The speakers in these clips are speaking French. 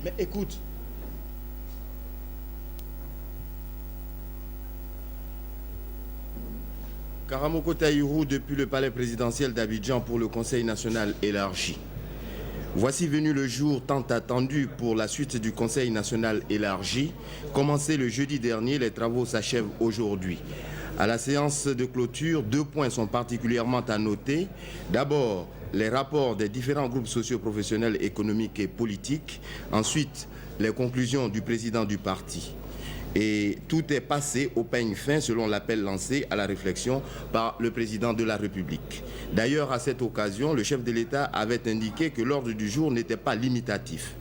Mais écoute. Karamoko Taïrou depuis le palais présidentiel d'Abidjan pour le Conseil national élargi. Voici venu le jour tant attendu pour la suite du Conseil national élargi. Commencé le jeudi dernier, les travaux s'achèvent aujourd'hui. À la séance de clôture, 2 points sont particulièrement à noter. D'abord, les rapports des différents groupes socio-professionnels, économiques et politiques. Ensuite, les conclusions du président du parti. Et tout est passé au peigne fin selon l'appel lancé à la réflexion par le président de la République. D'ailleurs, à cette occasion, le chef de l'État avait indiqué que l'ordre du jour n'était pas limitatif.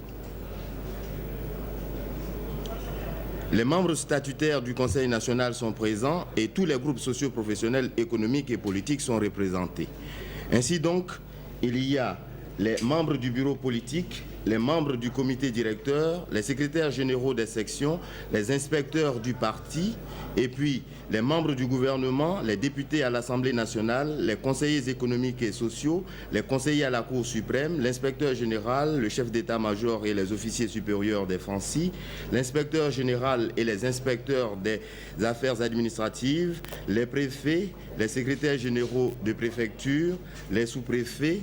Les membres statutaires du Conseil national sont présents et tous les groupes socio-professionnels, économiques et politiques sont représentés. Ainsi donc, il y a les membres du bureau politique, les membres du comité directeur, les secrétaires généraux des sections, les inspecteurs du parti, et puis les membres du gouvernement, les députés à l'Assemblée nationale, les conseillers économiques et sociaux, les conseillers à la Cour suprême, l'inspecteur général, le chef d'état-major et les officiers supérieurs des FANSI, l'inspecteur général et les inspecteurs des affaires administratives, les préfets, les secrétaires généraux de préfecture, les sous-préfets,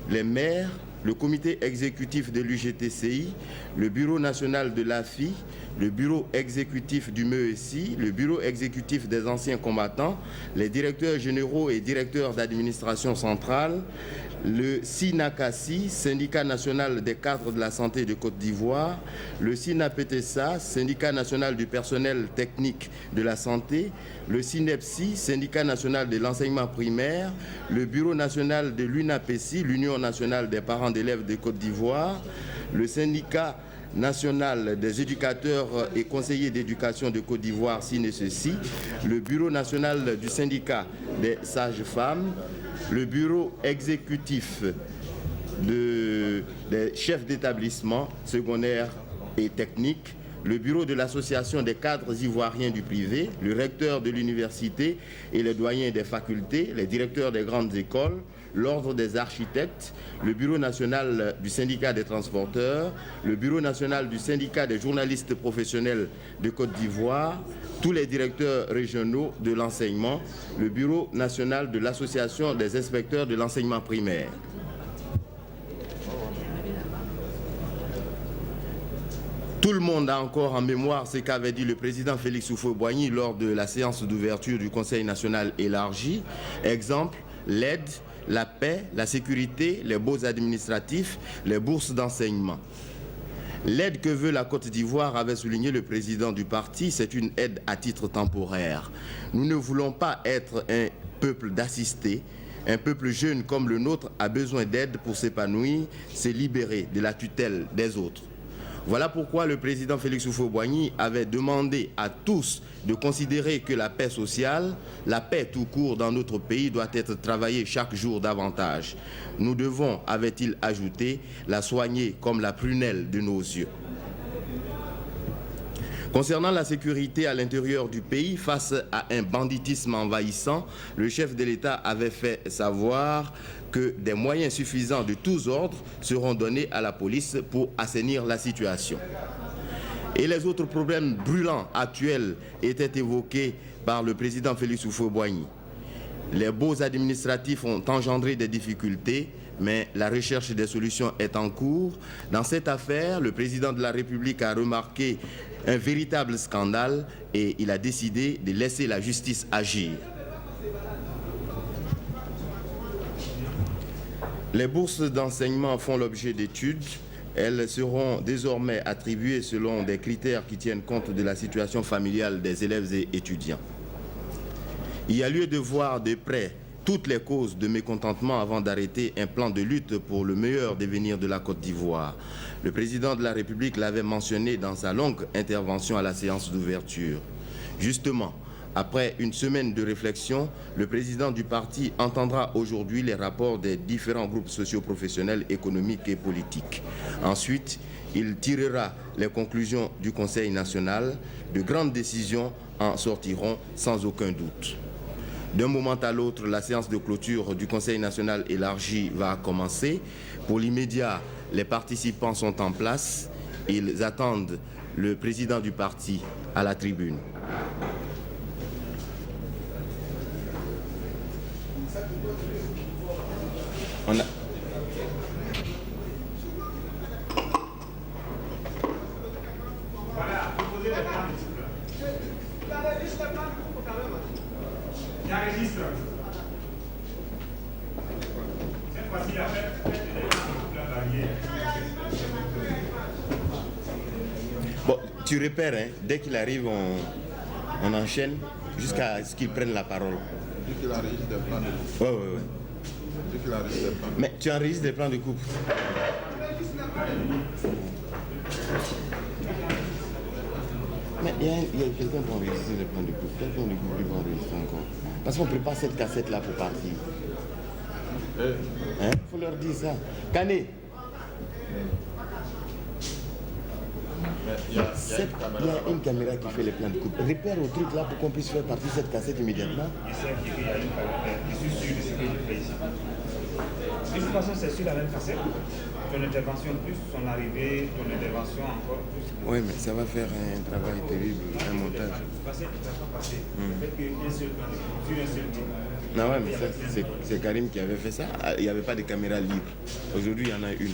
les maires, le comité exécutif de l'UGTCI, le bureau national de l'AFI, le bureau exécutif du MESI, le bureau exécutif des anciens combattants, les directeurs généraux et directeurs d'administration centrale, le SINACASI, syndicat national des cadres de la santé de Côte d'Ivoire, le SINAPTSA, syndicat national du personnel technique de la santé, le SINEPSI, syndicat national de l'enseignement primaire, le bureau national de l'UNAPESI, l'Union nationale des parents d'élèves de Côte d'Ivoire, le syndicat national des éducateurs et conseillers d'éducation de Côte d'Ivoire, SINECESI, le bureau national du syndicat des sages-femmes, le bureau exécutif des chefs d'établissement secondaires et techniques, le bureau de l'association des cadres ivoiriens du privé, le recteur de l'université et les doyens des facultés, les directeurs des grandes écoles, l'ordre des architectes, le bureau national du syndicat des transporteurs, le bureau national du syndicat des journalistes professionnels de Côte d'Ivoire, tous les directeurs régionaux de l'enseignement, le bureau national de l'association des inspecteurs de l'enseignement primaire. Tout le monde a encore en mémoire ce qu'avait dit le président Félix Houphouët-Boigny lors de la séance d'ouverture du Conseil national élargi. Exemple, l'aide, la paix, la sécurité, les baux administratifs, les bourses d'enseignement. L'aide que veut la Côte d'Ivoire, avait souligné le président du parti, c'est une aide à titre temporaire. Nous ne voulons pas être un peuple d'assistés. Un peuple jeune comme le nôtre a besoin d'aide pour s'épanouir, se libérer de la tutelle des autres. Voilà pourquoi le président Félix Houphouët-Boigny avait demandé à tous de considérer que la paix sociale, la paix tout court dans notre pays doit être travaillée chaque jour davantage. Nous devons, avait-il ajouté, la soigner comme la prunelle de nos yeux. Concernant la sécurité à l'intérieur du pays, face à un banditisme envahissant, le chef de l'État avait fait savoir que des moyens suffisants de tous ordres seront donnés à la police pour assainir la situation. Et les autres problèmes brûlants actuels étaient évoqués par le président Félix Houphouët-Boigny. Les baux administratifs ont engendré des difficultés, mais la recherche des solutions est en cours. Dans cette affaire, le président de la République a remarqué un véritable scandale et il a décidé de laisser la justice agir. Les bourses d'enseignement font l'objet d'études. Elles seront désormais attribuées selon des critères qui tiennent compte de la situation familiale des élèves et étudiants. Il y a lieu de voir de près toutes les causes de mécontentement avant d'arrêter un plan de lutte pour le meilleur devenir de la Côte d'Ivoire. Le président de la République l'avait mentionné dans sa longue intervention à la séance d'ouverture. Justement, après une semaine de réflexion, le président du parti entendra aujourd'hui les rapports des différents groupes socio-professionnels, économiques et politiques. Ensuite, il tirera les conclusions du Conseil national. De grandes décisions en sortiront sans aucun doute. D'un moment à l'autre, la séance de clôture du Conseil national élargi va commencer. Pour l'immédiat, les participants sont en place Ils attendent le président du parti à la tribune. On a... Bon, tu repères, hein, dès qu'il arrive, on enchaîne jusqu'à ce qu'il prenne la parole. Dès qu'il enregistre des plans de coupe. Ouais, ouais, ouais. Dès qu'il enregistre des plans de coupe. Mais tu enregistres des plans de coupe. Mais il y a quelqu'un pour enregistrer les plans de coupe. Quel plan de coupe il va enregistrer encore? Parce qu'on ne prépare cette cassette-là pour partir. Hein? Faut leur dire ça. Canet. Il y a une caméra qui fait les plans de coupe. Repère au truc là pour qu'on puisse faire partir cette cassette immédiatement. Je sais qu'il y a une caméra. Je suis sûr de ce que je fais ici. De toute façon, c'est sur la même cassette. Ton intervention plus, son arrivée, ton intervention encore plus. Oui, mais ça va faire un travail terrible, un montage. Passer, tu vas pas passer. Peut-être qu'un seul plan de coupe, sur un seul plan. Non, ouais, mais ça, c'est Karim qui avait fait ça. Il n'y avait pas de caméra libre. Aujourd'hui, il y en a une.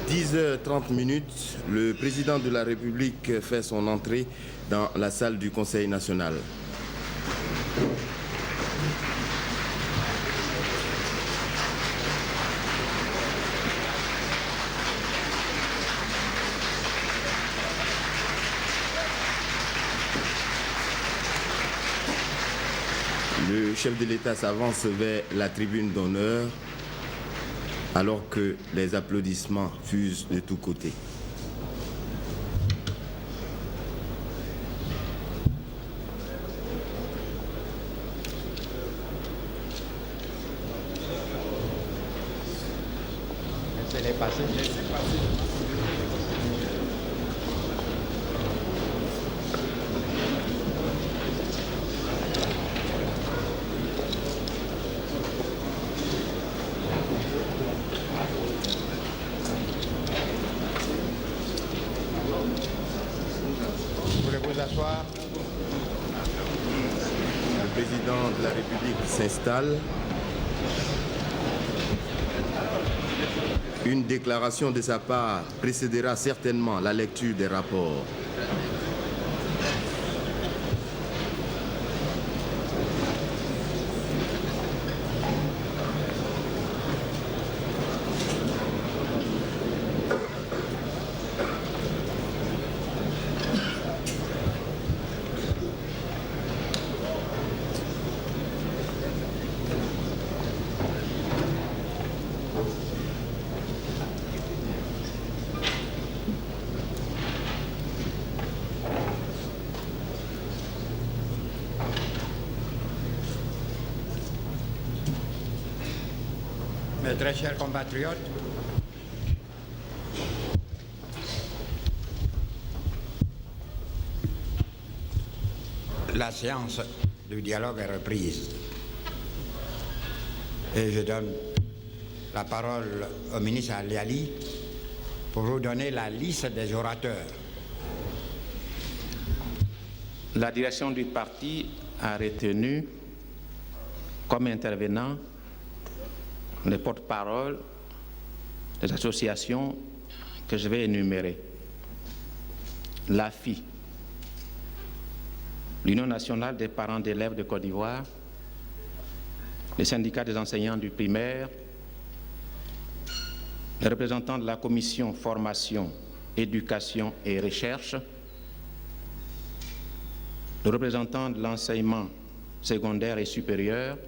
10h30, le président de la République fait son entrée dans la salle du Conseil national. Le chef de l'État s'avance vers la tribune d'honneur alors que les applaudissements fusent de tous côtés. Laissez-les passer. Voulez-vous asseoir? Le président de la République s'installe. Une déclaration de sa part précédera certainement la lecture des rapports. Mes très chers compatriotes, la séance du dialogue est reprise et je donne la parole au ministre Ali Ali pour vous donner la liste des orateurs. La direction du parti a retenu comme intervenants les porte-paroles des associations que je vais énumérer. L'AFI, l'Union nationale des parents d'élèves de Côte d'Ivoire, les syndicats des enseignants du primaire, les représentants de la commission formation, éducation et recherche, le représentant de l'enseignement secondaire et supérieur,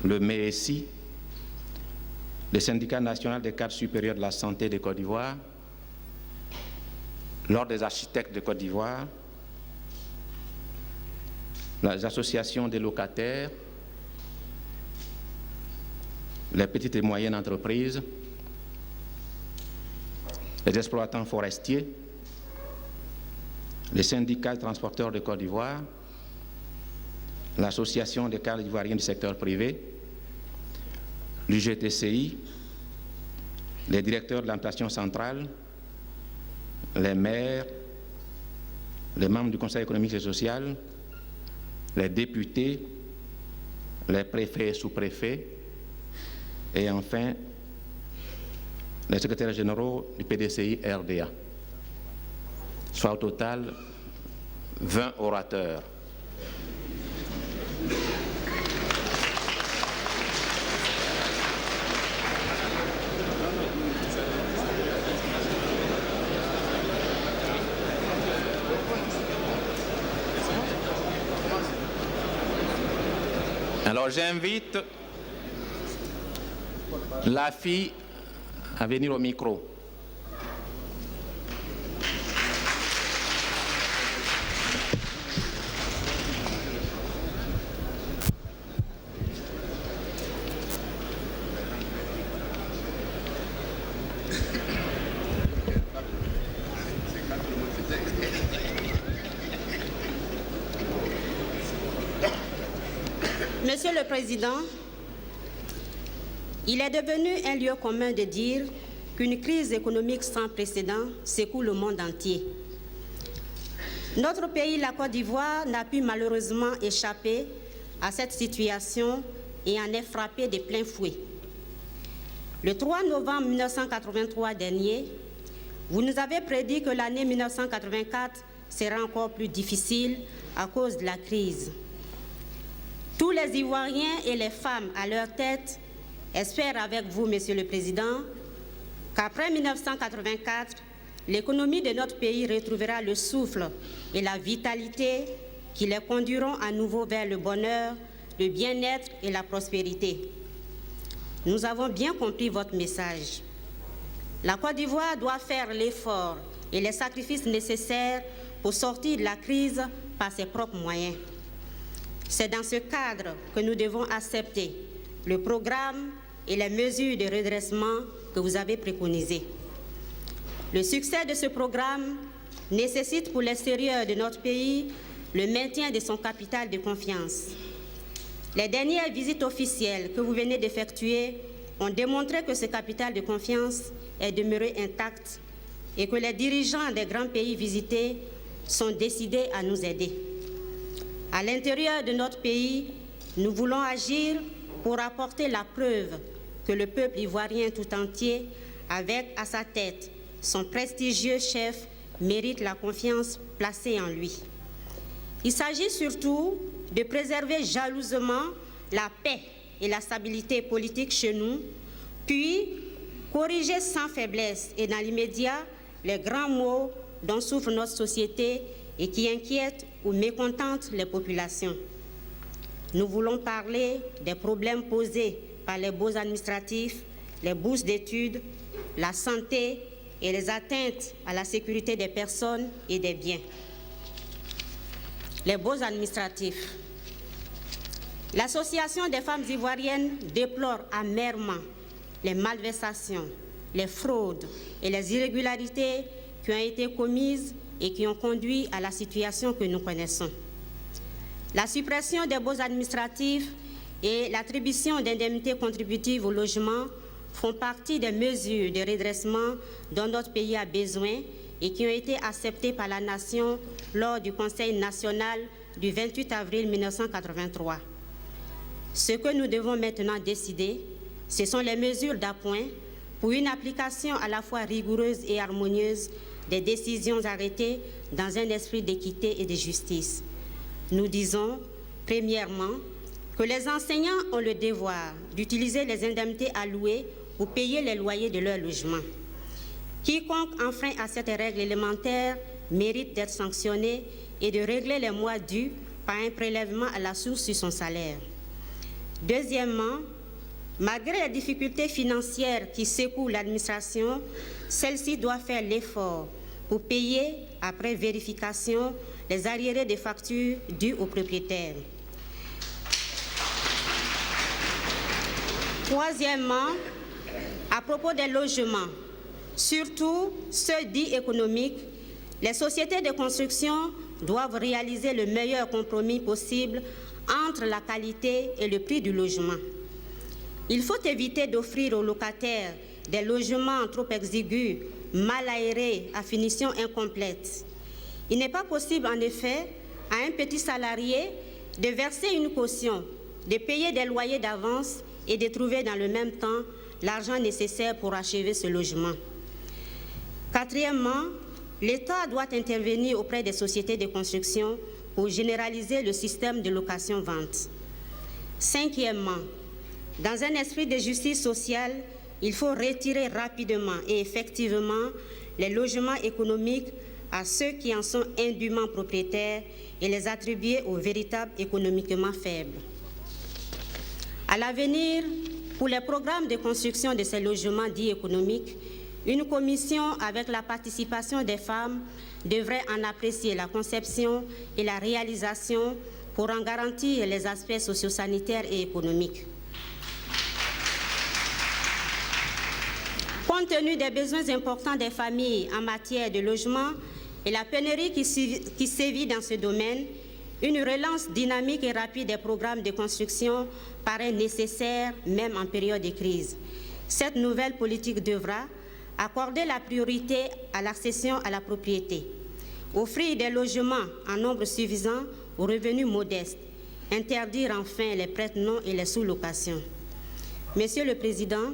le MESI, le syndicat national des cadres supérieurs de la santé de Côte d'Ivoire, l'ordre des architectes de Côte d'Ivoire, les associations des locataires, les petites et moyennes entreprises, les exploitants forestiers, les syndicats de transporteurs de Côte d'Ivoire, l'Association des cadres ivoiriens du secteur privé, l'UGTCI, les directeurs de l'administration centrale, les maires, les membres du Conseil économique et social, les députés, les préfets et sous-préfets, et enfin les secrétaires généraux du PDCI RDA, soit au total 20 orateurs. Alors j'invite la fille à venir au micro. Monsieur le Président, il est devenu un lieu commun de dire qu'une crise économique sans précédent secoue le monde entier. Notre pays, la Côte d'Ivoire, n'a pu malheureusement échapper à cette situation et en est frappé de plein fouet. Le 3 novembre 1983 dernier, vous nous avez prédit que l'année 1984 sera encore plus difficile à cause de la crise. Tous les Ivoiriens et les femmes à leur tête espèrent avec vous, Monsieur le Président, qu'après 1984, l'économie de notre pays retrouvera le souffle et la vitalité qui les conduiront à nouveau vers le bonheur, le bien-être et la prospérité. Nous avons bien compris votre message. La Côte d'Ivoire doit faire l'effort et les sacrifices nécessaires pour sortir de la crise par ses propres moyens. C'est dans ce cadre que nous devons accepter le programme et les mesures de redressement que vous avez préconisées. Le succès de ce programme nécessite pour l'extérieur de notre pays le maintien de son capital de confiance. Les dernières visites officielles que vous venez d'effectuer ont démontré que ce capital de confiance est demeuré intact et que les dirigeants des grands pays visités sont décidés à nous aider. À l'intérieur de notre pays, nous voulons agir pour apporter la preuve que le peuple ivoirien tout entier, avec à sa tête son prestigieux chef, mérite la confiance placée en lui. Il s'agit surtout de préserver jalousement la paix et la stabilité politique chez nous, puis corriger sans faiblesse et dans l'immédiat les grands maux dont souffre notre société et qui inquiètent ou mécontentent les populations. Nous voulons parler des problèmes posés par les baux administratifs, les bourses d'études, la santé et les atteintes à la sécurité des personnes et des biens. Les baux administratifs. L'Association des femmes ivoiriennes déplore amèrement les malversations, les fraudes et les irrégularités qui ont été commises et qui ont conduit à la situation que nous connaissons. La suppression des baux administratifs et l'attribution d'indemnités contributives au logement font partie des mesures de redressement dont notre pays a besoin et qui ont été acceptées par la nation lors du Conseil national du 28 avril 1983. Ce que nous devons maintenant décider, ce sont les mesures d'appoint pour une application à la fois rigoureuse et harmonieuse des décisions arrêtées dans un esprit d'équité et de justice. Nous disons, premièrement, que les enseignants ont le devoir d'utiliser les indemnités allouées pour payer les loyers de leur logement. Quiconque enfreint à cette règle élémentaire mérite d'être sanctionné et de régler les mois dus par un prélèvement à la source sur son salaire. Deuxièmement, malgré les difficultés financières qui secouent l'administration, celle-ci doit faire l'effort pour payer, après vérification, les arriérés des factures dues aux propriétaires. Troisièmement, à propos des logements, surtout ceux dits économiques, les sociétés de construction doivent réaliser le meilleur compromis possible entre la qualité et le prix du logement. Il faut éviter d'offrir aux locataires des logements trop exigus, mal aérés, à finition incomplète. Il n'est pas possible, en effet, à un petit salarié de verser une caution, de payer des loyers d'avance et de trouver dans le même temps l'argent nécessaire pour achever ce logement. Quatrièmement, l'État doit intervenir auprès des sociétés de construction pour généraliser le système de location-vente. Cinquièmement, dans un esprit de justice sociale, il faut retirer rapidement et effectivement les logements économiques à ceux qui en sont indûment propriétaires et les attribuer aux véritables économiquement faibles. À l'avenir, pour les programmes de construction de ces logements dits économiques, une commission avec la participation des femmes devrait en apprécier la conception et la réalisation pour en garantir les aspects sociosanitaires et économiques. Compte tenu des besoins importants des familles en matière de logement et la pénurie qui sévit dans ce domaine, une relance dynamique et rapide des programmes de construction paraît nécessaire même en période de crise. Cette nouvelle politique devra accorder la priorité à l'accession à la propriété, offrir des logements en nombre suffisant aux revenus modestes, interdire enfin les prête-noms et les sous-locations. Monsieur le Président,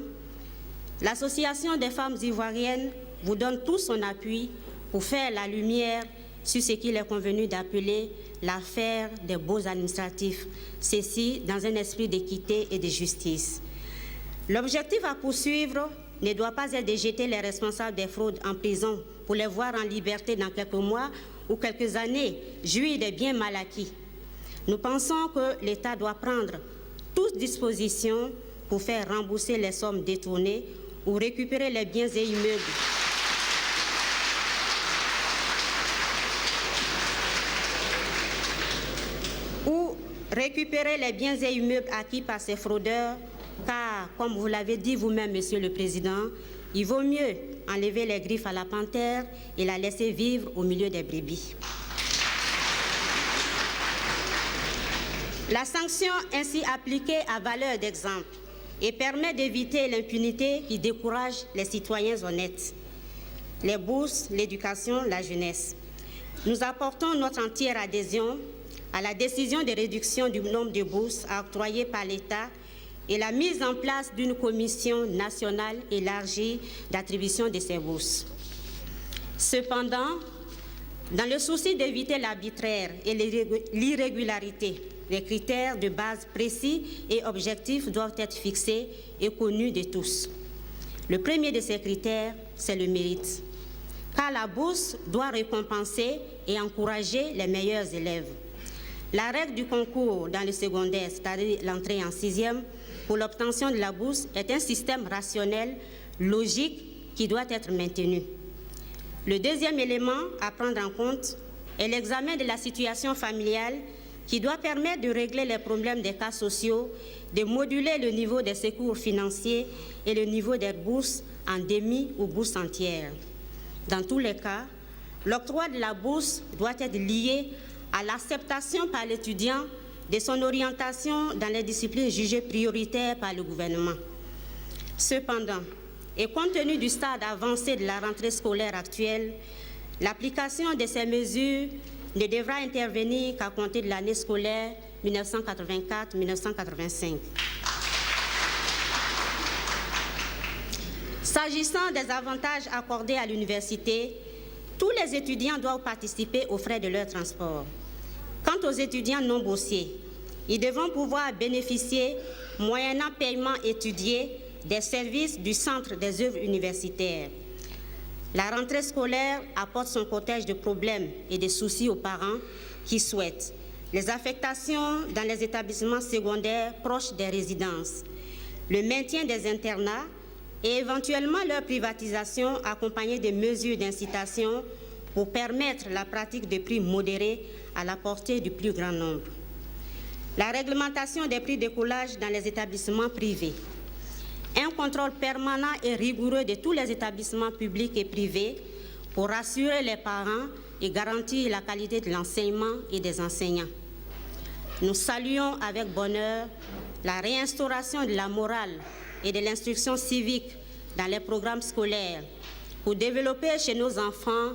l'Association des femmes ivoiriennes vous donne tout son appui pour faire la lumière sur ce qu'il est convenu d'appeler l'affaire des baux administratifs, ceci dans un esprit d'équité et de justice. L'objectif à poursuivre ne doit pas être de jeter les responsables des fraudes en prison pour les voir en liberté dans quelques mois ou quelques années, jouir des biens mal acquis. Nous pensons que l'État doit prendre toutes dispositions pour faire rembourser les sommes détournées ou récupérer les biens et immeubles. Récupérer les biens et immeubles acquis par ces fraudeurs, car, comme vous l'avez dit vous-même, Monsieur le Président, il vaut mieux enlever les griffes à la panthère et la laisser vivre au milieu des brebis. La sanction ainsi appliquée a valeur d'exemple et permet d'éviter l'impunité qui décourage les citoyens honnêtes. Les bourses, l'éducation, la jeunesse. Nous apportons notre entière adhésion à la décision de réduction du nombre de bourses octroyées par l'État et la mise en place d'une commission nationale élargie d'attribution de ces bourses. Cependant, dans le souci d'éviter l'arbitraire et l'irrégularité, les critères de base précis et objectifs doivent être fixés et connus de tous. Le premier de ces critères, c'est le mérite, car la bourse doit récompenser et encourager les meilleurs élèves. La règle du concours dans le secondaire, c'est-à-dire l'entrée en 6e, pour l'obtention de la bourse est un système rationnel, logique, qui doit être maintenu. Le deuxième élément à prendre en compte est l'examen de la situation familiale qui doit permettre de régler les problèmes des cas sociaux, de moduler le niveau des secours financiers et le niveau des bourses en demi ou bourse entière. Dans tous les cas, l'octroi de la bourse doit être lié à l'acceptation par l'étudiant de son orientation dans les disciplines jugées prioritaires par le gouvernement. Cependant, et compte tenu du stade avancé de la rentrée scolaire actuelle, l'application de ces mesures ne devra intervenir qu'à compter de l'année scolaire 1984-1985. S'agissant des avantages accordés à l'université, tous les étudiants doivent participer aux frais de leur transport. Quant aux étudiants non boursiers, ils devront pouvoir bénéficier, moyennant paiement étudié, des services du Centre des œuvres universitaires. La rentrée scolaire apporte son cortège de problèmes et de soucis aux parents qui souhaitent les affectations dans les établissements secondaires proches des résidences, le maintien des internats et éventuellement leur privatisation accompagnée de mesures d'incitation pour permettre la pratique de prix modérés à la portée du plus grand nombre. La réglementation des prix d'écoulage dans les établissements privés. Un contrôle permanent et rigoureux de tous les établissements publics et privés pour rassurer les parents et garantir la qualité de l'enseignement et des enseignants. Nous saluons avec bonheur la réinstauration de la morale et de l'instruction civique dans les programmes scolaires pour développer chez nos enfants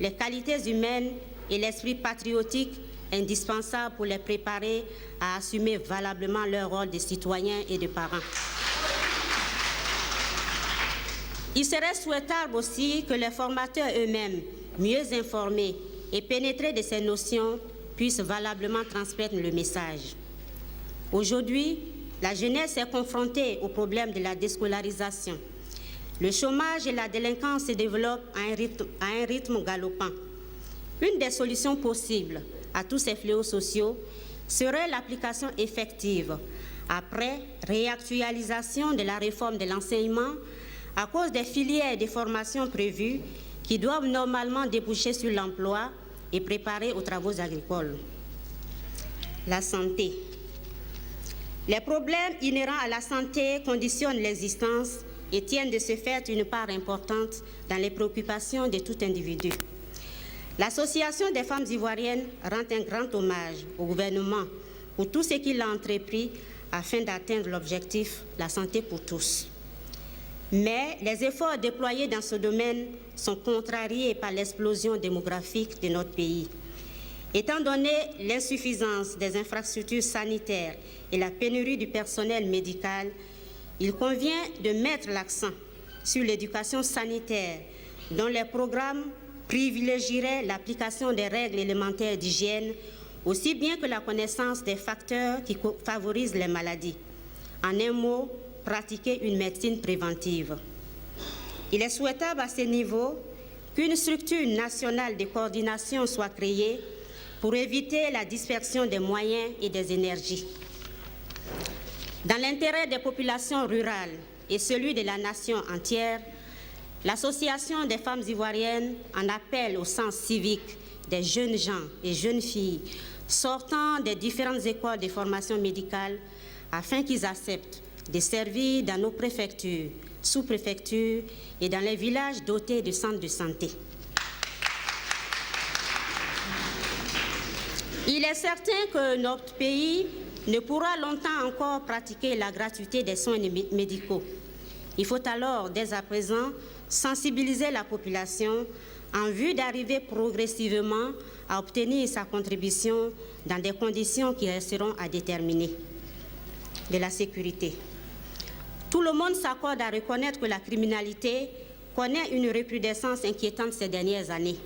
les qualités humaines et l'esprit patriotique indispensables pour les préparer à assumer valablement leur rôle de citoyens et de parents. Il serait souhaitable aussi que les formateurs eux-mêmes, mieux informés et pénétrés de ces notions, puissent valablement transmettre le message. Aujourd'hui, la jeunesse est confrontée au problème de la déscolarisation. Le chômage et la délinquance se développent à un rythme galopant. Une des solutions possibles à tous ces fléaux sociaux serait l'application effective, après réactualisation de la réforme de l'enseignement, à cause des filières de formation prévues qui doivent normalement déboucher sur l'emploi et préparer aux travaux agricoles. La santé. Les problèmes inhérents à la santé conditionnent l'existence et tiennent de ce fait une part importante dans les préoccupations de tout individu. L'Association des femmes ivoiriennes rend un grand hommage au gouvernement pour tout ce qu'il a entrepris afin d'atteindre l'objectif « La santé pour tous ». Mais les efforts déployés dans ce domaine sont contrariés par l'explosion démographique de notre pays. Étant donné l'insuffisance des infrastructures sanitaires et la pénurie du personnel médical, il convient de mettre l'accent sur l'éducation sanitaire, dont les programmes privilégieraient l'application des règles élémentaires d'hygiène, aussi bien que la connaissance des facteurs qui favorisent les maladies. En un mot, pratiquer une médecine préventive. Il est souhaitable à ce niveau qu'une structure nationale de coordination soit créée pour éviter la dispersion des moyens et des énergies. Dans l'intérêt des populations rurales et celui de la nation entière, l'Association des femmes ivoiriennes en appelle au sens civique des jeunes gens et jeunes filles sortant des différentes écoles de formation médicale afin qu'ils acceptent de servir dans nos préfectures, sous-préfectures et dans les villages dotés de centres de santé. Il est certain que notre pays ne pourra longtemps encore pratiquer la gratuité des soins médicaux. Il faut alors, dès à présent, sensibiliser la population en vue d'arriver progressivement à obtenir sa contribution dans des conditions qui resteront à déterminer. De la sécurité. Tout le monde s'accorde à reconnaître que la criminalité connaît une recrudescence inquiétante ces dernières années.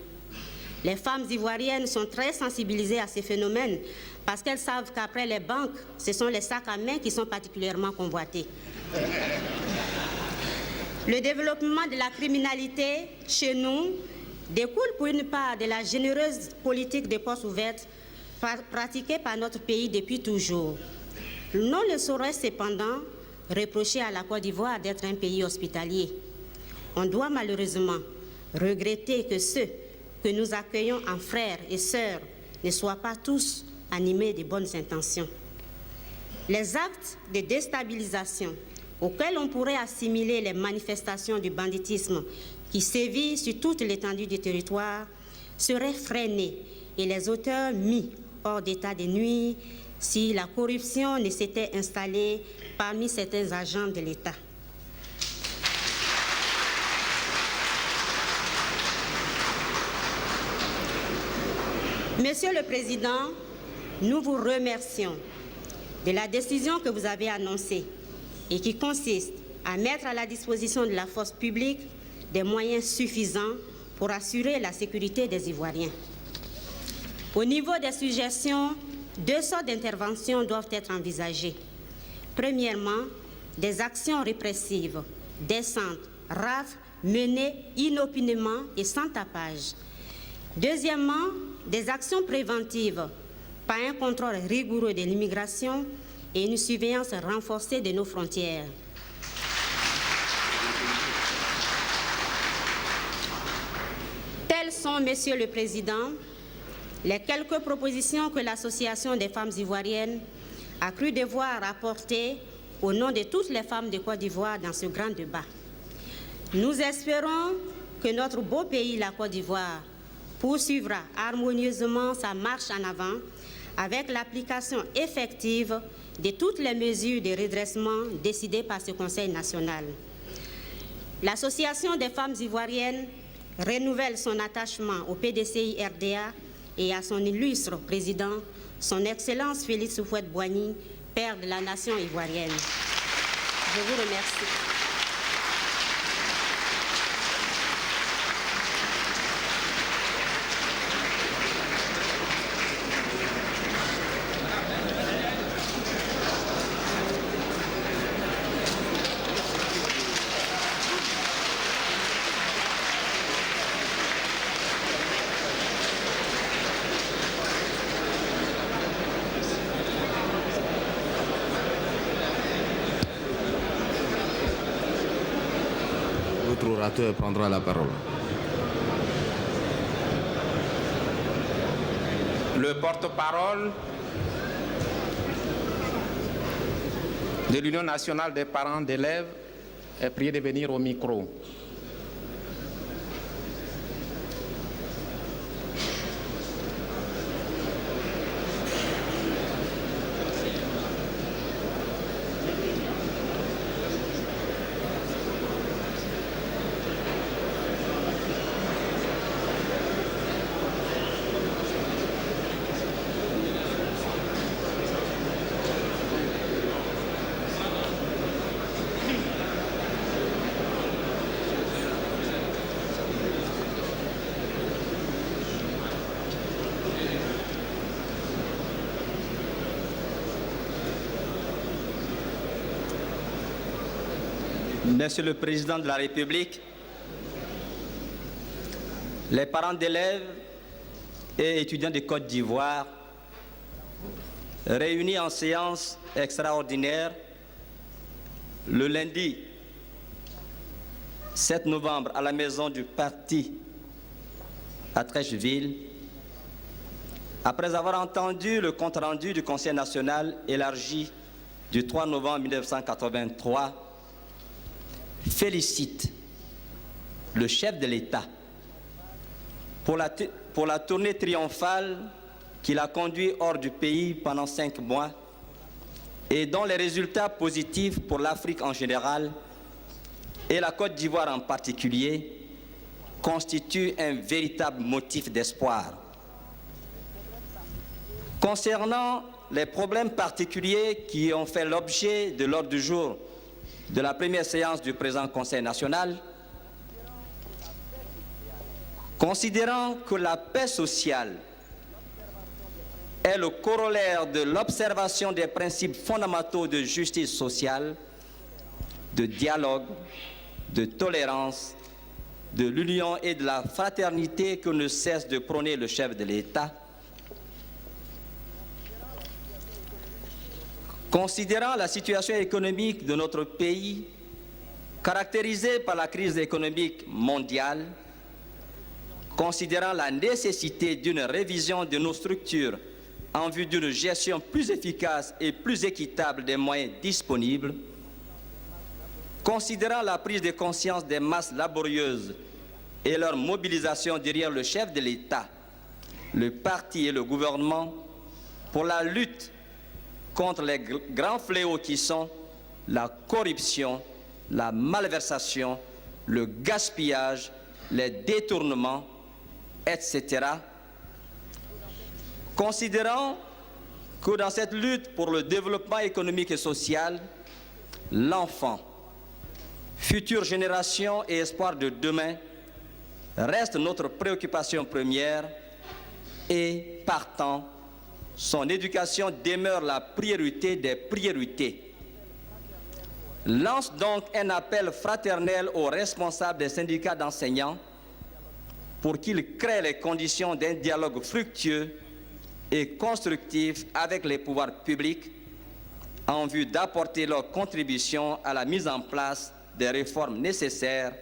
Les femmes ivoiriennes sont très sensibilisées à ces phénomènes parce qu'elles savent qu'après les banques, ce sont les sacs à main qui sont particulièrement convoités. Le développement de la criminalité chez nous découle pour une part de la généreuse politique des portes ouvertes pratiquée par notre pays depuis toujours. L'on ne saurait cependant reprocher à la Côte d'Ivoire d'être un pays hospitalier. On doit malheureusement regretter que ceux que nous accueillons en frères et sœurs ne soient pas tous animés de bonnes intentions. Les actes de déstabilisation auxquels on pourrait assimiler les manifestations du banditisme qui sévit sur toute l'étendue du territoire seraient freinés et les auteurs mis hors d'état de nuire si la corruption ne s'était installée parmi certains agents de l'État. Monsieur le Président, nous vous remercions de la décision que vous avez annoncée et qui consiste à mettre à la disposition de la force publique des moyens suffisants pour assurer la sécurité des Ivoiriens. Au niveau des suggestions, deux sortes d'interventions doivent être envisagées. Premièrement, des actions répressives, décentes, rafles, menées inopinément et sans tapage. Deuxièmement, des actions préventives par un contrôle rigoureux de l'immigration et une surveillance renforcée de nos frontières. Telles sont, Monsieur le Président, les quelques propositions que l'Association des femmes ivoiriennes a cru devoir apporter au nom de toutes les femmes de Côte d'Ivoire dans ce grand débat. Nous espérons que notre beau pays, la Côte d'Ivoire, poursuivra harmonieusement sa marche en avant avec l'application effective de toutes les mesures de redressement décidées par ce Conseil national. L'Association des femmes ivoiriennes renouvelle son attachement au PDCI RDA et à son illustre président, son Excellence Félix Houphouët-Boigny, père de la nation ivoirienne. Je vous remercie. L'autre orateur prendra la parole. Le porte-parole de l'Union nationale des parents d'élèves est prié de venir au micro. Monsieur le Président de la République, les parents d'élèves et étudiants de Côte d'Ivoire, réunis en séance extraordinaire le lundi 7 novembre à la maison du parti à Trècheville, après avoir entendu le compte-rendu du Conseil national élargi du 3 novembre 1983, félicite le chef de l'État pour la tournée triomphale qu'il a conduite hors du pays pendant 5 mois et dont les résultats positifs pour l'Afrique en général et la Côte d'Ivoire en particulier constituent un véritable motif d'espoir. Concernant les problèmes particuliers qui ont fait l'objet de l'ordre du jour de la première séance du présent Conseil national, considérant que la paix sociale est le corollaire de l'observation des principes fondamentaux de justice sociale, de dialogue, de tolérance, de l'union et de la fraternité que ne cesse de prôner le chef de l'État, considérant la situation économique de notre pays, caractérisée par la crise économique mondiale, considérant la nécessité d'une révision de nos structures en vue d'une gestion plus efficace et plus équitable des moyens disponibles, considérant la prise de conscience des masses laborieuses et leur mobilisation derrière le chef de l'État, le parti et le gouvernement pour la lutte contre les grands fléaux qui sont la corruption, la malversation, le gaspillage, les détournements, etc. Considérant que dans cette lutte pour le développement économique et social, l'enfant, future génération et espoir de demain, reste notre préoccupation première et, partant, son éducation demeure la priorité des priorités. Lance donc un appel fraternel aux responsables des syndicats d'enseignants pour qu'ils créent les conditions d'un dialogue fructueux et constructif avec les pouvoirs publics en vue d'apporter leur contribution à la mise en place des réformes nécessaires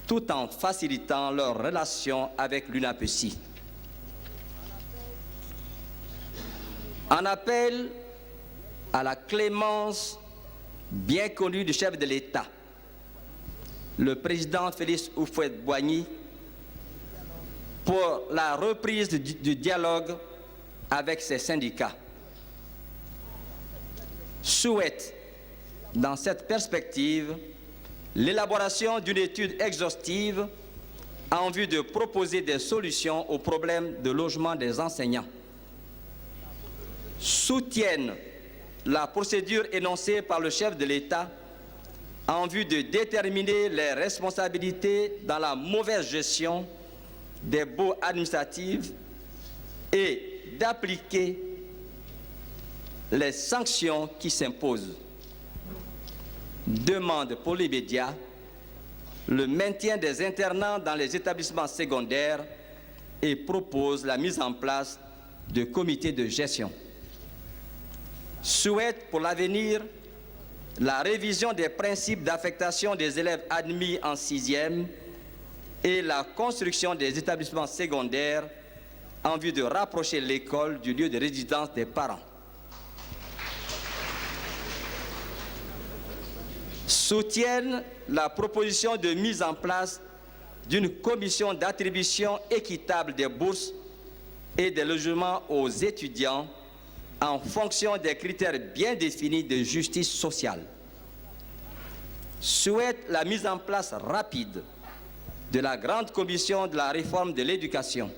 tout en facilitant leurs relations avec l'UNAPESI. En appel à la clémence bien connue du chef de l'État, le président Félix Houphouët-Boigny, pour la reprise du dialogue avec ses syndicats, souhaite, dans cette perspective, l'élaboration d'une étude exhaustive en vue de proposer des solutions aux problèmes de logement des enseignants, soutiennent la procédure énoncée par le chef de l'État en vue de déterminer les responsabilités dans la mauvaise gestion des baux administratifs et d'appliquer les sanctions qui s'imposent. Demande pour l'immédiat le maintien des internats dans les établissements secondaires et propose la mise en place de comités de gestion. Souhaite pour l'avenir la révision des principes d'affectation des élèves admis en 6e et la construction des établissements secondaires en vue de rapprocher l'école du lieu de résidence des parents. Soutiennent la proposition de mise en place d'une commission d'attribution équitable des bourses et des logements aux étudiants en fonction des critères bien définis de justice sociale. Souhaite la mise en place rapide de la grande commission de la réforme de l'éducation.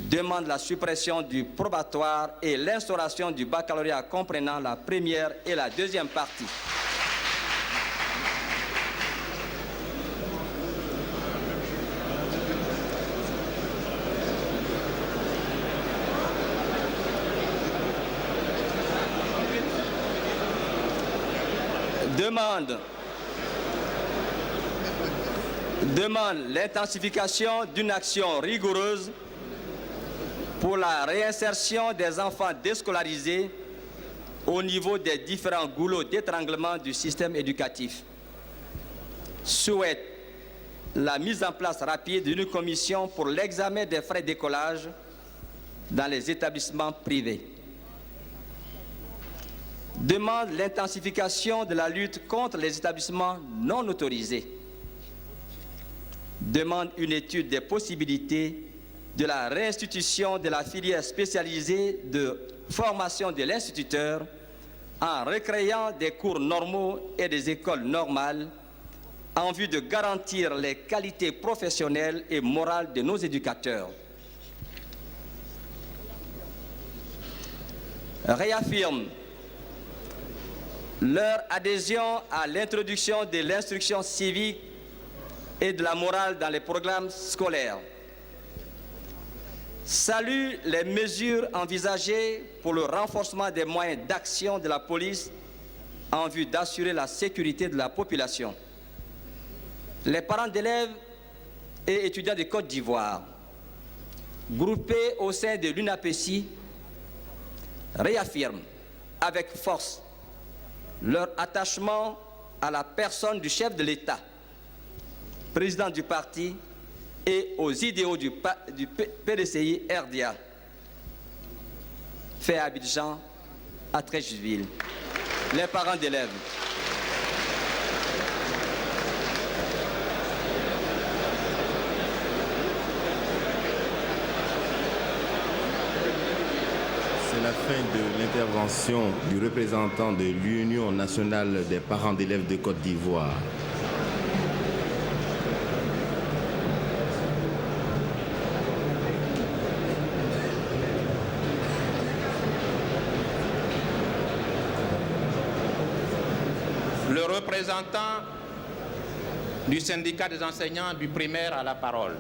Demande la suppression du probatoire et l'instauration du baccalauréat comprenant la première et la deuxième partie. Demande demande l'intensification d'une action rigoureuse pour la réinsertion des enfants déscolarisés au niveau des différents goulots d'étranglement du système éducatif. Souhaite la mise en place rapide d'une commission pour l'examen des frais d'écolage dans les établissements privés. Demande l'intensification de la lutte contre les établissements non autorisés. Demande une étude des possibilités de la réinstitution de la filière spécialisée de formation de l'instituteur en recréant des cours normaux et des écoles normales en vue de garantir les qualités professionnelles et morales de nos éducateurs. Réaffirme leur adhésion à l'introduction de l'instruction civique et de la morale dans les programmes scolaires. Salue les mesures envisagées pour le renforcement des moyens d'action de la police en vue d'assurer la sécurité de la population. Les parents d'élèves et étudiants de Côte d'Ivoire, groupés au sein de l'UNAPECI, réaffirment avec force leur attachement à la personne du chef de l'État, président du parti, et aux idéaux du PDCI RDA, fait à Abidjan, à Treichville. Les parents d'élèves. C'est la fin de l'intervention du représentant de l'Union nationale des parents d'élèves de Côte d'Ivoire. Le représentant du syndicat des enseignants du primaire a la parole.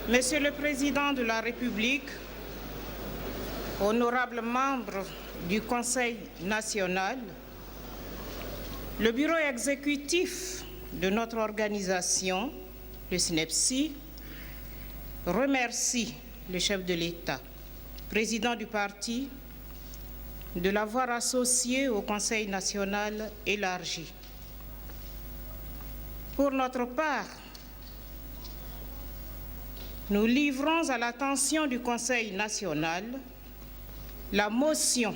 Monsieur le Président de la République, honorables membres du Conseil national, le bureau exécutif de notre organisation, le SNEPSI, remercie le chef de l'État, président du parti, de l'avoir associé au Conseil national élargi. Pour notre part, nous livrons à l'attention du Conseil national la motion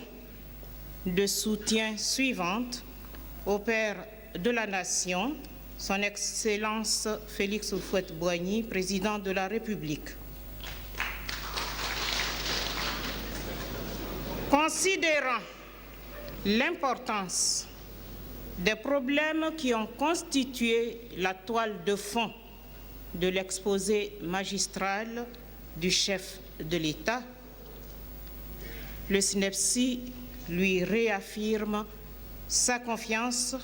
de soutien suivante au Père de la Nation, son Excellence Félix Houphouët-Boigny, président de la République. Considérant l'importance des problèmes qui ont constitué la toile de fond de l'exposé magistral du chef de l'État, le SNEPSI lui réaffirme sa confiance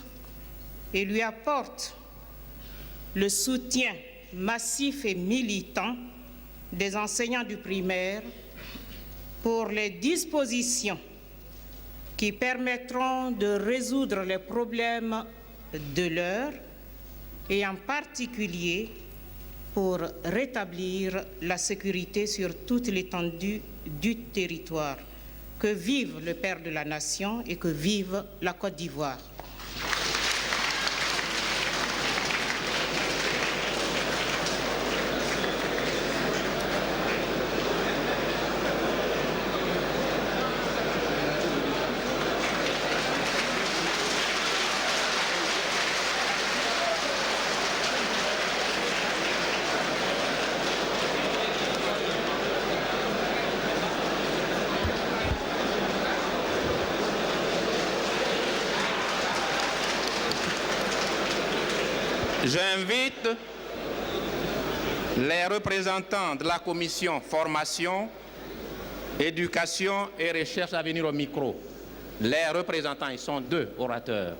et lui apporte le soutien massif et militant des enseignants du primaire pour les dispositions qui permettront de résoudre les problèmes de l'heure et en particulier pour rétablir la sécurité sur toute l'étendue du territoire. Que vive le Père de la Nation et que vive la Côte d'Ivoire. J'invite les représentants de la commission formation, éducation et recherche à venir au micro. Les représentants, ils sont 2 orateurs.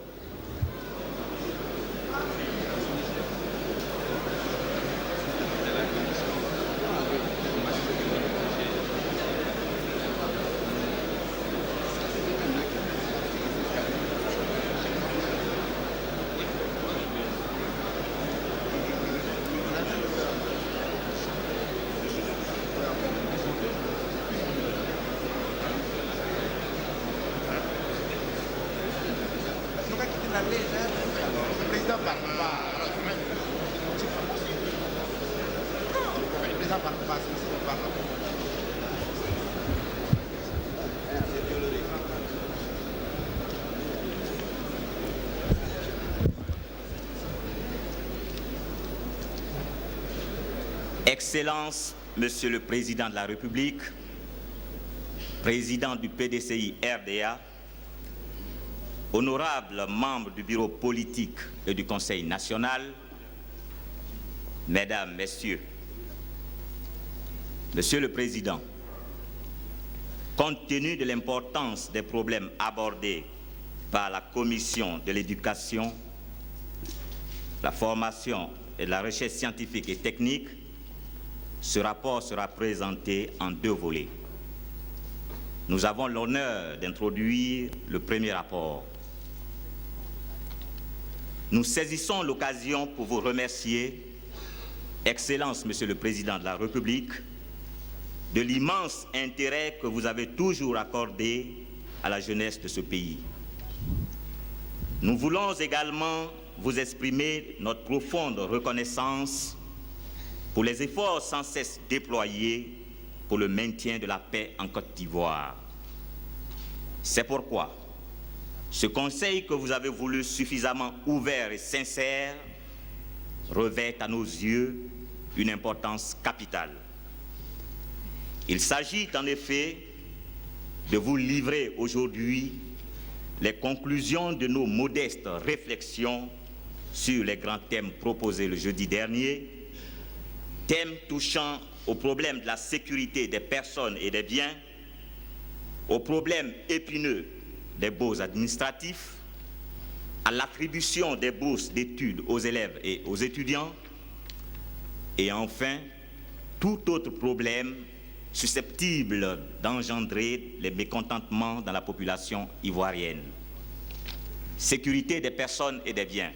Excellences, Monsieur le Président de la République, Président du PDCI RDA, honorables membres du bureau politique et du Conseil national, Mesdames, Messieurs, Monsieur le Président, compte tenu de l'importance des problèmes abordés par la Commission de l'éducation, la formation et de la recherche scientifique et technique, ce rapport sera présenté en 2 volets. Nous avons l'honneur d'introduire le premier rapport. Nous saisissons l'occasion pour vous remercier, Excellence, Monsieur le Président de la République, de l'immense intérêt que vous avez toujours accordé à la jeunesse de ce pays. Nous voulons également vous exprimer notre profonde reconnaissance pour les efforts sans cesse déployés pour le maintien de la paix en Côte d'Ivoire. C'est pourquoi ce conseil que vous avez voulu suffisamment ouvert et sincère revêt à nos yeux une importance capitale. Il s'agit en effet de vous livrer aujourd'hui les conclusions de nos modestes réflexions sur les grands thèmes proposés le jeudi dernier, thèmes touchant aux problèmes de la sécurité des personnes et des biens, aux problèmes épineux des baux administratifs, à l'attribution des bourses d'études aux élèves et aux étudiants, et enfin, tout autre problème susceptible d'engendrer les mécontentements dans la population ivoirienne. Sécurité des personnes et des biens.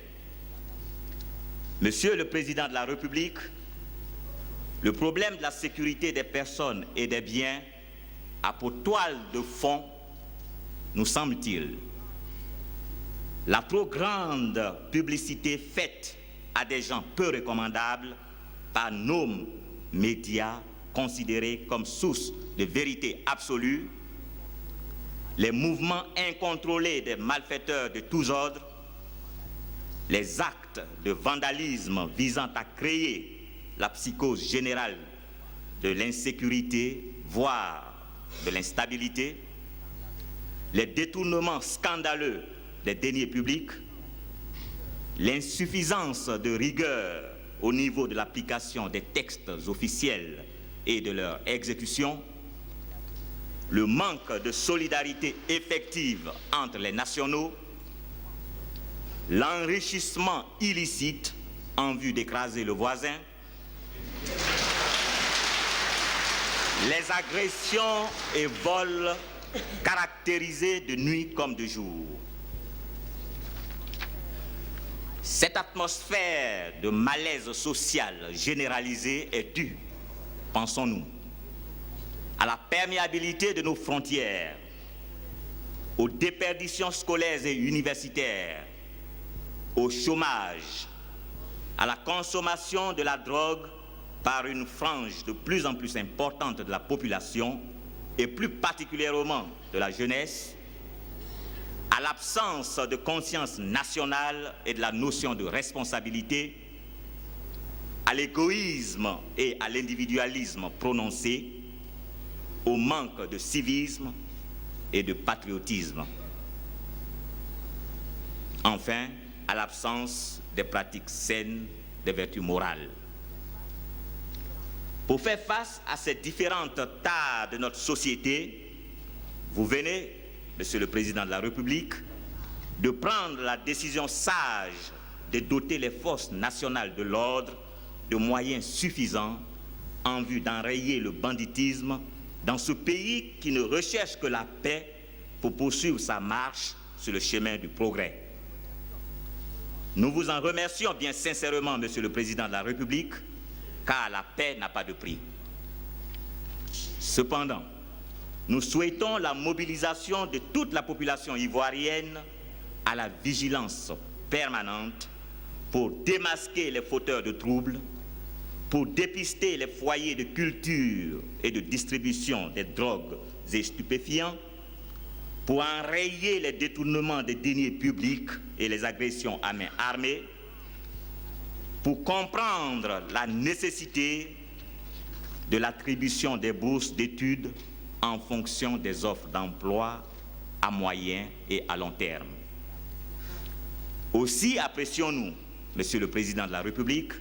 Monsieur le Président de la République, le problème de la sécurité des personnes et des biens a pour toile de fond, nous semble-t-il, la trop grande publicité faite à des gens peu recommandables par nos médias considérés comme source de vérité absolue, les mouvements incontrôlés des malfaiteurs de tous ordres, les actes de vandalisme visant à créer la psychose générale de l'insécurité, voire de l'instabilité, les détournements scandaleux des deniers publics, l'insuffisance de rigueur au niveau de l'application des textes officiels et de leur exécution, le manque de solidarité effective entre les nationaux, l'enrichissement illicite en vue d'écraser le voisin, les agressions et vols caractérisés de nuit comme de jour. Cette atmosphère de malaise social généralisé est due, pensons-nous, à la perméabilité de nos frontières, aux déperditions scolaires et universitaires, au chômage, à la consommation de la drogue par une frange de plus en plus importante de la population, et plus particulièrement de la jeunesse, à l'absence de conscience nationale et de la notion de responsabilité, à l'égoïsme et à l'individualisme prononcé, au manque de civisme et de patriotisme. Enfin, à l'absence des pratiques saines, des vertus morales. Pour faire face à ces différentes tares de notre société, vous venez, Monsieur le Président de la République, de prendre la décision sage de doter les forces nationales de l'ordre de moyens suffisants en vue d'enrayer le banditisme dans ce pays qui ne recherche que la paix pour poursuivre sa marche sur le chemin du progrès. Nous vous en remercions bien sincèrement, Monsieur le Président de la République, car la paix n'a pas de prix. Cependant, nous souhaitons la mobilisation de toute la population ivoirienne à la vigilance permanente pour démasquer les fauteurs de troubles, pour dépister les foyers de culture et de distribution des drogues et stupéfiants, pour enrayer les détournements des deniers publics et les agressions à main armée, pour comprendre la nécessité de l'attribution des bourses d'études en fonction des offres d'emploi à moyen et à long terme. Aussi apprécions-nous, Monsieur le Président de la République,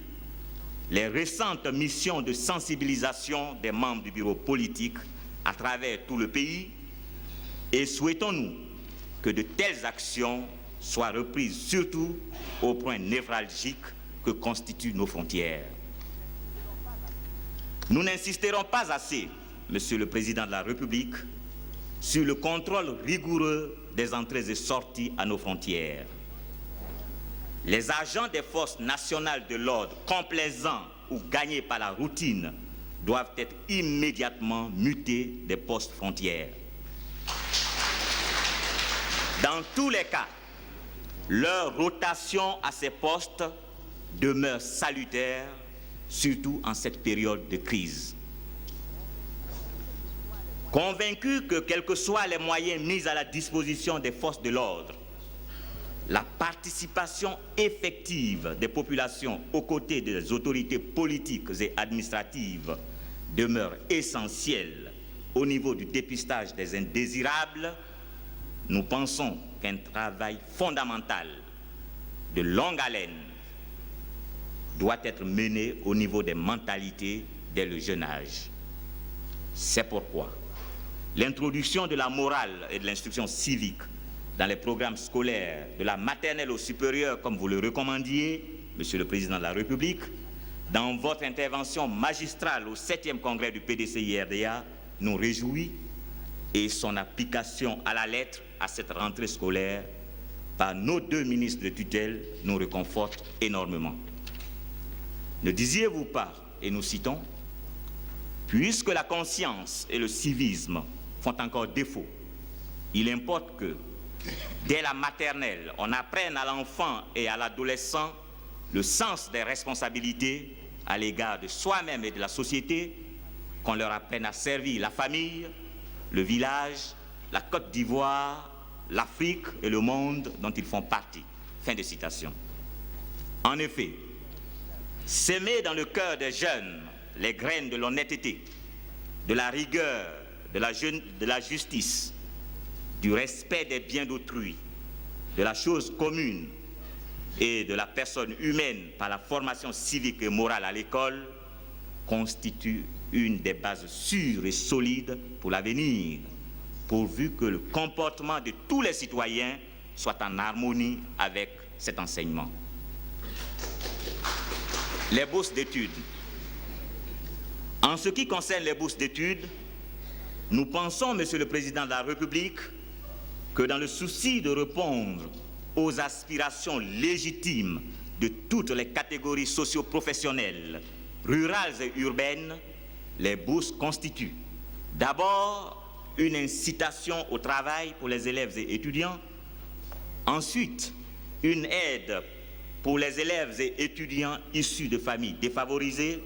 les récentes missions de sensibilisation des membres du bureau politique à travers tout le pays et souhaitons-nous que de telles actions soient reprises surtout au point névralgique que constituent nos frontières. Nous n'insisterons pas assez, Monsieur le Président de la République, sur le contrôle rigoureux des entrées et sorties à nos frontières. Les agents des forces nationales de l'ordre, complaisants ou gagnés par la routine, doivent être immédiatement mutés des postes frontières. Dans tous les cas, leur rotation à ces postes demeure salutaire, surtout en cette période de crise. Convaincus que, quels que soient les moyens mis à la disposition des forces de l'ordre, la participation effective des populations aux côtés des autorités politiques et administratives demeure essentielle au niveau du dépistage des indésirables, nous pensons qu'un travail fondamental de longue haleine doit être mené au niveau des mentalités dès le jeune âge. C'est pourquoi l'introduction de la morale et de l'instruction civique dans les programmes scolaires, de la maternelle au supérieur, comme vous le recommandiez, Monsieur le Président de la République, dans votre intervention magistrale au 7e congrès du PDCI-RDA, nous réjouit et son application à la lettre à cette rentrée scolaire par nos 2 ministres de tutelle nous réconforte énormément. Ne disiez-vous pas, et nous citons, puisque la conscience et le civisme font encore défaut, il importe que, dès la maternelle, on apprenne à l'enfant et à l'adolescent le sens des responsabilités à l'égard de soi-même et de la société, qu'on leur apprenne à servir la famille, le village, la Côte d'Ivoire, l'Afrique et le monde dont ils font partie. Fin de citation. En effet, s'aimer dans le cœur des jeunes les graines de l'honnêteté, de la rigueur, de la justice, du respect des biens d'autrui, de la chose commune et de la personne humaine par la formation civique et morale à l'école constitue une des bases sûres et solides pour l'avenir, pourvu que le comportement de tous les citoyens soit en harmonie avec cet enseignement. Les bourses d'études. En ce qui concerne les bourses d'études, nous pensons, Monsieur le Président de la République, que dans le souci de répondre aux aspirations légitimes de toutes les catégories socio-professionnelles, rurales et urbaines, les bourses constituent d'abord une incitation au travail pour les élèves et étudiants, ensuite une aide pour les élèves et étudiants issus de familles défavorisées,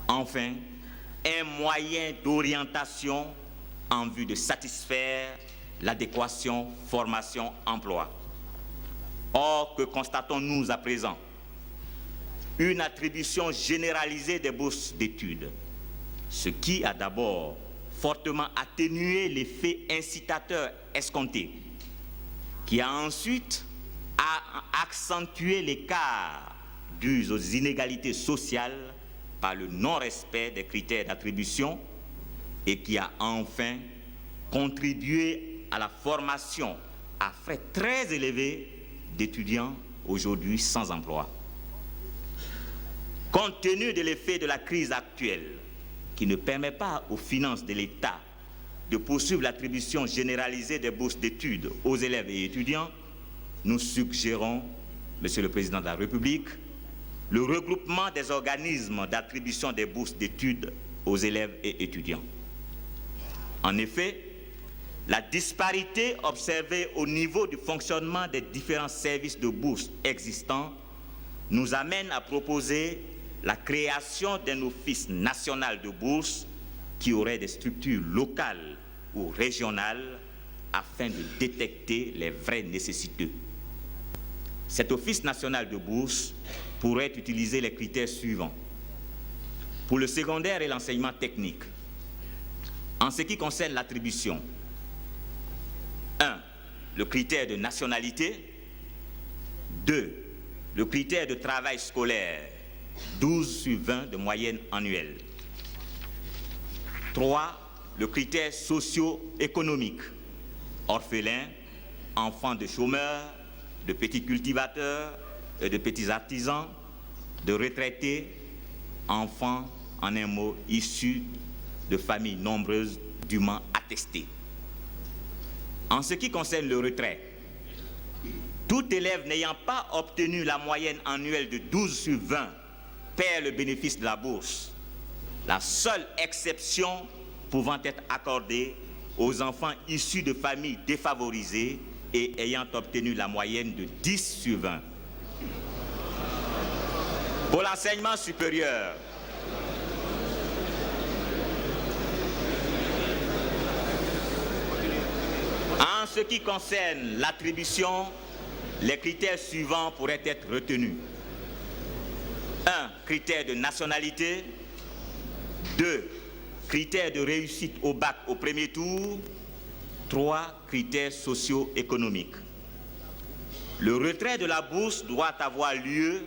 enfin un moyen d'orientation en vue de satisfaire l'adéquation formation-emploi. Or, que constatons-nous à présent? Une attribution généralisée des bourses d'études, ce qui a d'abord fortement atténué l'effet incitateur escompté, qui a ensuite a accentué l'écart dû aux inégalités sociales par le non-respect des critères d'attribution et qui a enfin contribué à la formation à frais très élevés d'étudiants aujourd'hui sans emploi. Compte tenu de l'effet de la crise actuelle, qui ne permet pas aux finances de l'État de poursuivre l'attribution généralisée des bourses d'études aux élèves et étudiants, nous suggérons, Monsieur le Président de la République, le regroupement des organismes d'attribution des bourses d'études aux élèves et étudiants. En effet, la disparité observée au niveau du fonctionnement des différents services de bourse existants nous amène à proposer la création d'un office national de bourse qui aurait des structures locales ou régionales afin de détecter les vrais nécessiteux. Cet office national de bourse pourrait utiliser les critères suivants. Pour le secondaire et l'enseignement technique, en ce qui concerne l'attribution, 1. Le critère de nationalité. 2. Le critère de travail scolaire, 12 sur 20 de moyenne annuelle. 3. Le critère socio-économique, orphelins, enfants de chômeurs, de petits cultivateurs et de petits artisans, de retraités, enfants, en un mot, issus de familles nombreuses dûment attestées. En ce qui concerne le retrait, tout élève n'ayant pas obtenu la moyenne annuelle de 12 sur 20 perd le bénéfice de la bourse. La seule exception pouvant être accordée aux enfants issus de familles défavorisées et ayant obtenu la moyenne de 10 sur 20. Pour l'enseignement supérieur, en ce qui concerne l'attribution, les critères suivants pourraient être retenus. 1. Critère de nationalité. 2. Critères de réussite au bac au premier tour. 3. Critères socio-économiques. Le retrait de la bourse doit avoir lieu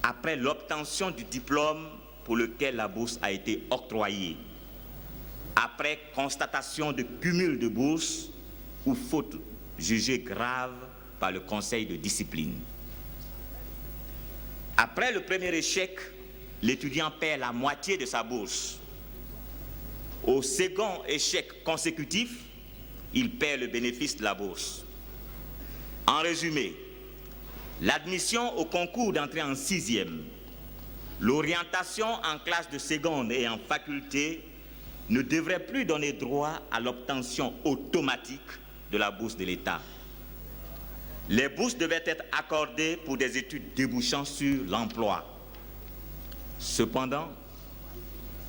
après l'obtention du diplôme pour lequel la bourse a été octroyée, après constatation de cumul de bourses ou faute jugée grave par le conseil de discipline. Après le premier échec, l'étudiant perd la moitié de sa bourse. Au second échec consécutif, il perd le bénéfice de la bourse. En résumé, l'admission au concours d'entrée en 6e, l'orientation en classe de seconde et en faculté ne devrait plus donner droit à l'obtention automatique de la bourse de l'État. Les bourses devaient être accordées pour des études débouchant sur l'emploi. Cependant,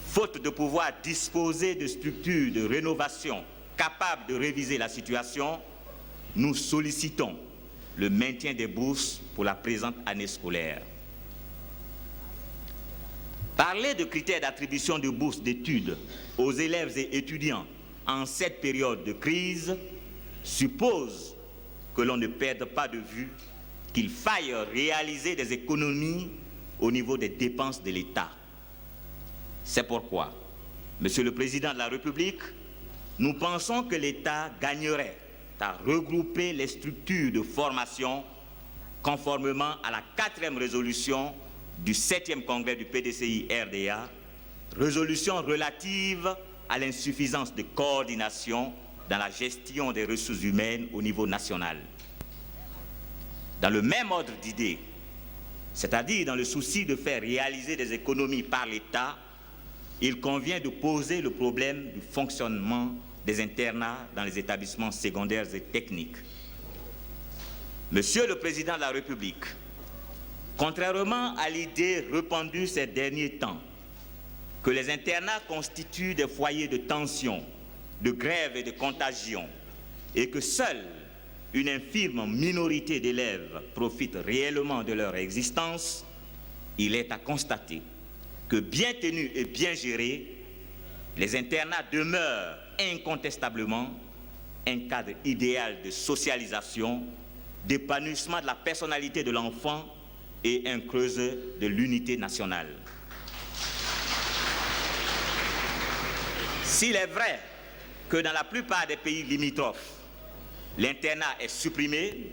faute de pouvoir disposer de structures de rénovation capables de réviser la situation, nous sollicitons le maintien des bourses pour la présente année scolaire. Parler de critères d'attribution de bourses d'études aux élèves et étudiants en cette période de crise suppose que l'on ne perde pas de vue qu'il faille réaliser des économies au niveau des dépenses de l'État. C'est pourquoi, Monsieur le Président de la République, nous pensons que l'État gagnerait à regrouper les structures de formation conformément à la 4e résolution du 7e congrès du PDCI-RDA, résolution relative à l'insuffisance de coordination dans la gestion des ressources humaines au niveau national. Dans le même ordre d'idées, c'est-à-dire dans le souci de faire réaliser des économies par l'État, il convient de poser le problème du fonctionnement des internats dans les établissements secondaires et techniques. Monsieur le Président de la République, contrairement à l'idée répandue ces derniers temps que les internats constituent des foyers de tension, de grève et de contagion, et que seule une infime minorité d'élèves profite réellement de leur existence, il est à constater que bien tenus et bien gérés, les internats demeurent incontestablement un cadre idéal de socialisation, d'épanouissement de la personnalité de l'enfant et un creuset de l'unité nationale. S'il est vrai que dans la plupart des pays limitrophes, l'internat est supprimé,